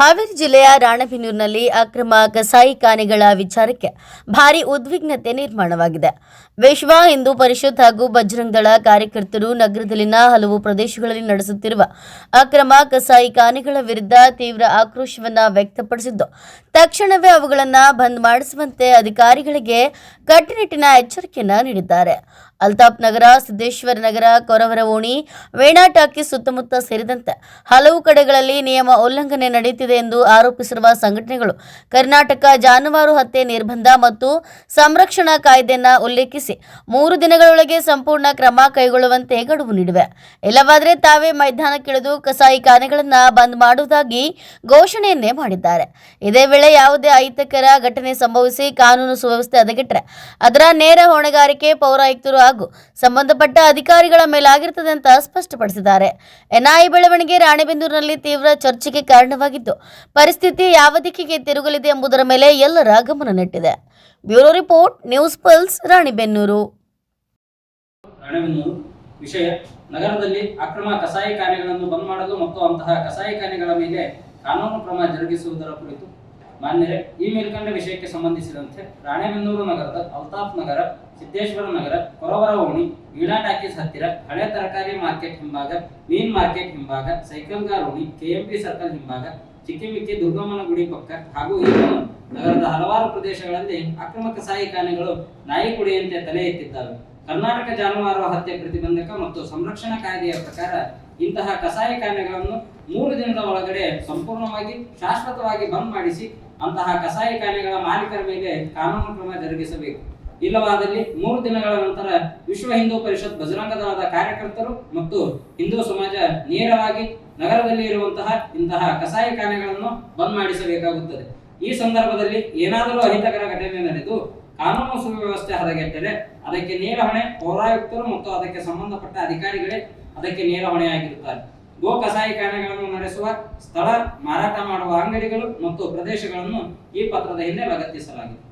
ಹಾವೇರಿ ಜಿಲ್ಲೆಯ ರಾಣೆಬೆನ್ನೂರಿನಲ್ಲಿ ಅಕ್ರಮ ಕಸಾಯಿಖಾನೆಗಳ ವಿಚಾರಕ್ಕೆ ಭಾರೀ ಉದ್ವಿಗ್ನತೆ ನಿರ್ಮಾಣವಾಗಿದೆ. ವಿಶ್ವ ಹಿಂದೂ ಪರಿಷತ್ ಹಾಗೂ ಬಜರಂಗ ದಳ ಕಾರ್ಯಕರ್ತರು ನಗರದಲ್ಲಿನ ಹಲವು ಪ್ರದೇಶಗಳಲ್ಲಿ ನಡೆಸುತ್ತಿರುವ ಅಕ್ರಮ ಕಸಾಯಿಖಾನೆಗಳ ವಿರುದ್ಧ ತೀವ್ರ ಆಕ್ರೋಶವನ್ನು ವ್ಯಕ್ತಪಡಿಸಿದ್ದು, ತಕ್ಷಣವೇ ಅವುಗಳನ್ನು ಬಂದ್ ಮಾಡಿಸುವಂತೆ ಅಧಿಕಾರಿಗಳಿಗೆ ಕಟ್ಟುನಿಟ್ಟಿನ ಎಚ್ಚರಿಕೆಯನ್ನು ನೀಡಿದ್ದಾರೆ. ಅಲ್ತಾಫ್ ನಗರ, ಸಿದ್ದೇಶ್ವರ ನಗರ, ಕೊರವರ ಓಣಿ, ವೇಣಾ ಟಾಕೀಸ್ ಸುತ್ತಮುತ್ತ ಸೇರಿದಂತೆ ಹಲವು ಕಡೆಗಳಲ್ಲಿ ನಿಯಮ ಉಲ್ಲಂಘನೆ ನಡೆಯುತ್ತಿದೆ ಎಂದು ಆರೋಪಿಸಿರುವ ಸಂಘಟನೆಗಳು ಕರ್ನಾಟಕ ಜಾನುವಾರು ಹತ್ಯೆ ನಿರ್ಬಂಧ ಮತ್ತು ಸಂರಕ್ಷಣಾ ಕಾಯ್ದೆಯನ್ನು ಉಲ್ಲೇಖಿಸಿ 3 ದಿನಗಳೊಳಗೆ ಸಂಪೂರ್ಣ ಕ್ರಮ ಕೈಗೊಳ್ಳುವಂತೆ ಗಡುವು ನೀಡಿವೆ. ಇಲ್ಲವಾದರೆ ತಾವೇ ಮೈದಾನಕ್ಕಿಳಿದು ಕಸಾಯಿಖಾನೆಗಳನ್ನು ಬಂದ್ ಮಾಡುವುದಾಗಿ ಘೋಷಣೆಯನ್ನೇ ಮಾಡಿದ್ದಾರೆ. ಇದೇ ವೇಳೆ ಯಾವುದೇ ಅಹಿತಕರ ಘಟನೆ ಸಂಭವಿಸಿ ಕಾನೂನು ಸುವ್ಯವಸ್ಥೆ ಹದಗೆಟ್ಟರೆ ಅದರ ನೇರ ಹೊಣೆಗಾರಿಕೆ ಪೌರಾಯುಕ್ತರು ಹಾಗೂ ಸಂಬಂಧಪಟ್ಟ ಅಧಿಕಾರಿಗಳ ಮೇಲಾಗಿರುತ್ತದೆ ಅಂತ ಸ್ಪಷ್ಟಪಡಿಸಿದ್ದಾರೆ. ಎನ್ಐಎ ಬೆಳವಣಿಗೆ ರಾಣೆಬೆನ್ನೂರಿನಲ್ಲಿ ತೀವ್ರ ಚರ್ಚೆಗೆ ಕಾರಣವಾಗಿದ್ದು, ಪರಿಸ್ಥಿತಿ ಯಾವ ದಿಕ್ಕಿಗೆ ತಿರುಗಲಿದೆ ಎಂಬುದರ ಮೇಲೆ ಎಲ್ಲರ ಗಮನ ನೆಟ್ಟಿದೆ. Bureau report, news pulse, Ranebennur. ವಿಷಯ: ನಗರದಲ್ಲಿ ಅಕ್ರಮ ಕಸಾಯಿಖಾನೆಗಳನ್ನು ಬಂದ್ ಮಾಡಲು ಮತ್ತು ಅಂತಹ ಕಸಾಯಿಖಾನೆಗಳ ಮೇಲೆ ಕಾನೂನು ಕ್ರಮ ಜರುಗಿಸುವುದರ ಕುರಿತು ಮಾನ್ಯರೇ, ಈ ಮೇಲ್ಕಂಡ ವಿಷಯಕ್ಕೆ ಸಂಬಂಧಿಸಿದಂತೆ ರಾಣೆಬೆನ್ನೂರು ನಗರದ ಅಲ್ತಾಫ್ ನಗರ, ಸಿದ್ದೇಶ್ವರ ನಗರ, ಕೊರವರ ಓಣಿ, ವೀಣಾ ಟಾಕೀಸ್ ಹತ್ತಿರ, ಹಳೆ ತರಕಾರಿ ಮಾರ್ಕೆಟ್ ಹಿಂಭಾಗ, ಮೀನ್ ಮಾರ್ಕೆಟ್ ಹಿಂಭಾಗ, ಸೈಕಲ್ಗಾರ್ ಓಣಿ, ಕೆಎಂಪಿ ಸರ್ಕಲ್ ಹಿಂಭಾಗ, ಚಿಕ್ಕಿಮಿಕ್ಕಿ ದುರ್ಗಮ್ಮನ ಗುಡಿ ಪಕ್ಕ ಹಾಗೂ ನಗರದ ಹಲವಾರು ಪ್ರದೇಶಗಳಲ್ಲಿ ಅಕ್ರಮ ಕಸಾಯಿಖಾನೆಗಳು ನಾಯಿ ಕುಡಿಯಂತೆ ತಲೆ ಎತ್ತಿದ್ದಾವೆ. ಕರ್ನಾಟಕ ಜಾನುವಾರು ಹತ್ಯೆ ಪ್ರತಿಬಂಧಕ ಮತ್ತು ಸಂರಕ್ಷಣಾ ಕಾಯ್ದೆಯ ಪ್ರಕಾರ ಇಂತಹ ಕಸಾಯಿಖಾನೆಗಳನ್ನು 3 ದಿನದ ಒಳಗಡೆ ಸಂಪೂರ್ಣವಾಗಿ ಶಾಶ್ವತವಾಗಿ ಬಂದ್ ಮಾಡಿಸಿ ಅಂತಹ ಕಸಾಯಿಖಾನೆಗಳ ಮಾಲೀಕರ ಮೇಲೆ ಕಾನೂನು ಕ್ರಮ ಜರುಗಿಸಬೇಕು. ಇಲ್ಲವಾದಲ್ಲಿ 3 ದಿನಗಳ ನಂತರ ವಿಶ್ವ ಹಿಂದೂ ಪರಿಷತ್ ಬಜರಂಗ ದಳದ ಕಾರ್ಯಕರ್ತರು ಮತ್ತು ಹಿಂದೂ ಸಮಾಜ ನೇರವಾಗಿ ನಗರದಲ್ಲಿ ಇರುವಂತಹ ಇಂತಹ ಕಸಾಯಿಖಾನೆಗಳನ್ನು ಬಂದ್ ಮಾಡಿಸಬೇಕಾಗುತ್ತದೆ. ಈ ಸಂದರ್ಭದಲ್ಲಿ ಏನಾದರೂ ಅಹಿತಕರ ಘಟನೆ ನಡೆದು ಕಾನೂನು ಸುವ್ಯವಸ್ಥೆ ಹದಗೆಟ್ಟರೆ ಅದಕ್ಕೆ ನೇರ ಹೊಣೆ ಪೌರಾಯುಕ್ತರು ಮತ್ತು ಅದಕ್ಕೆ ಸಂಬಂಧಪಟ್ಟ ಅಧಿಕಾರಿಗಳೇ ಅದಕ್ಕೆ ನೇರ ಹೊಣೆಯಾಗಿರುತ್ತಾರೆ. ಗೋ ಕಸಾಯಿಖಾನೆಗಳನ್ನು ನಡೆಸುವ ಸ್ಥಳ, ಮಾರಾಟ ಮಾಡುವ ಅಂಗಡಿಗಳು ಮತ್ತು ಪ್ರದೇಶಗಳನ್ನು ಈ ಪತ್ರದ ಹಿಂದೆ ಲಗತ್ತಿಸಲಾಗಿದೆ.